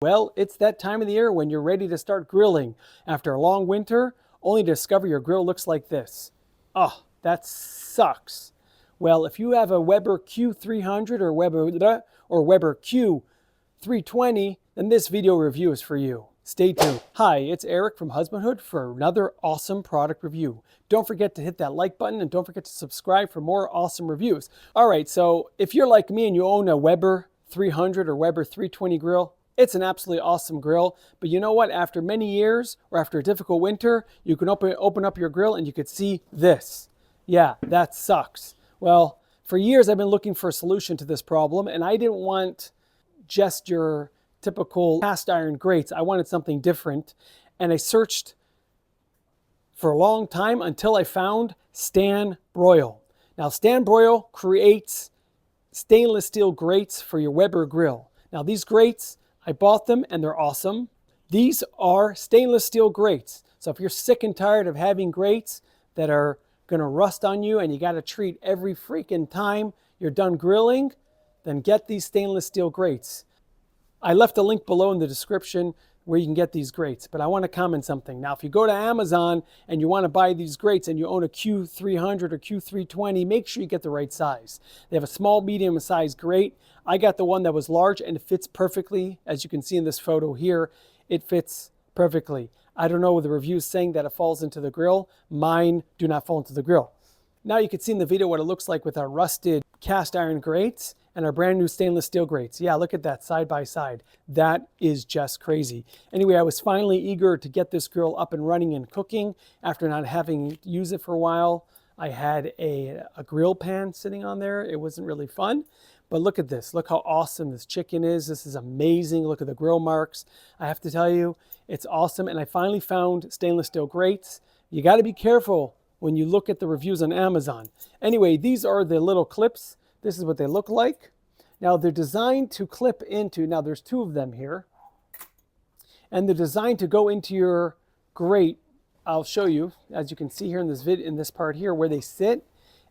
Well, it's that time of the year when you're ready to start grilling. After a long winter, only to discover your grill looks like this. Oh, that sucks. Well, if you have a Weber Q300 or Weber Q320, then this video review is for you. Stay tuned. Hi, it's Eric from Husbandhood for another awesome product review. Don't forget to hit that like button and don't forget to subscribe for more awesome reviews. All right, so if you're like me and you own a Weber 300 or Weber 320 grill, it's an absolutely awesome grill, but you know what? After many years or after a difficult winter, you can open up your grill and you could see this. Yeah, that sucks. Well, for years I've been looking for a solution to this problem, and I didn't want just your typical cast iron grates. I wanted something different, and I searched for a long time until I found Stanbroil. Now, Stanbroil creates stainless steel grates for your Weber grill. Now, these grates, I bought them and they're awesome. These are stainless steel grates. So if you're sick and tired of having grates that are going to rust on you and you got to treat every freaking time you're done grilling, then get these stainless steel grates. I left a link below in the description where you can get these grates, but I want to comment something. Now, if you go to Amazon and you want to buy these grates and you own a Q300 or Q320, make sure you get the right size. They have a small, medium size grate. I got the one that was large and it fits perfectly. As you can see in this photo here, it fits perfectly. I don't know the reviews saying that it falls into the grill. Mine do not fall into the grill. Now you can see in the video what it looks like with our rusted cast iron grates and our brand new stainless steel grates. Yeah, look at that side by side. That is just crazy. Anyway, I was finally eager to get this grill up and running and cooking after not having used it for a while. I had a grill pan sitting on there. It wasn't really fun, but look at this. Look how awesome this chicken is. This is amazing. Look at the grill marks. I have to tell you, it's awesome. And I finally found stainless steel grates. You got to be careful when you look at the reviews on Amazon. Anyway, these are the little clips. This is what they look like. Now they're designed to clip into, now there's two of them here, and they're designed to go into your grate. I'll show you, as you can see here in this part here, where they sit.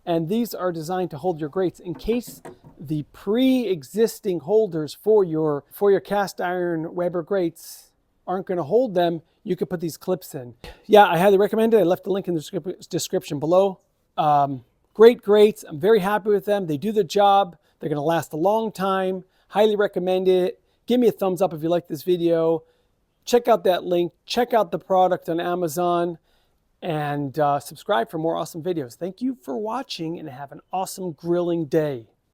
And these are designed to hold your grates in case the pre-existing holders for your cast iron Weber grates aren't going to hold them. You could put these clips in. Yeah, I highly recommend it. I left the link in the description below. Great grates. I'm very happy with them. They do the job. They're going to last a long time. Highly recommend it. Give me a thumbs up if you like this video. Check out that link. Check out the product on Amazon. And subscribe for more awesome videos. Thank you for watching and have an awesome grilling day.